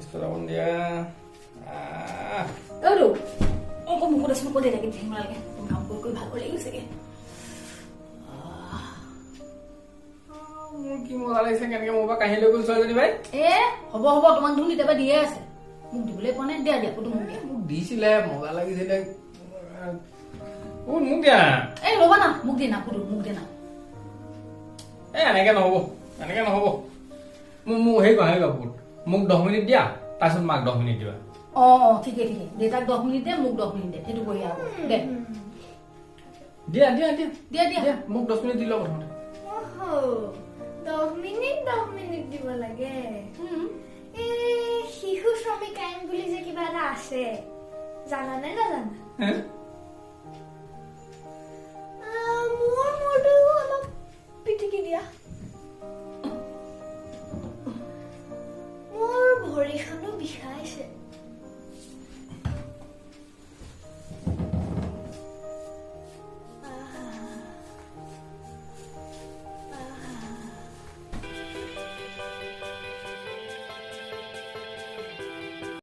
Sekarang dia. Aduh, kok muka udah semua deh lagi tinggal lagi. Kamu gue baru lagi sih. Mungkin mau lagi kan kamu pakai hello kun soal tadi baik? Hobo teman dulu di tempat dia sih. Mungkin boleh konen dia aku tuh mungkin. Di sini mau lagi sini. Mungkin dia. Lo mana? Mungkin aku tuh mungkin aku. Aneh kan hobo. Mu hei gabut. Muk 10 menit dia, tasut mak 10 menit dia. ঠিক আছে dia tak 10 menit dia মুখ 10 menit dia itu boleh aku deh dia muk 10 menit দিলো প্রথমে 10 minute দিব লাগে শিশু শ্ৰমিক আইন বুলি যে কিবা এটা আছে জানানে না জানা মোৰ মোৰটো অলপ পিটিকি দিয়া মোৰ ভৰিখনো বিষাইছে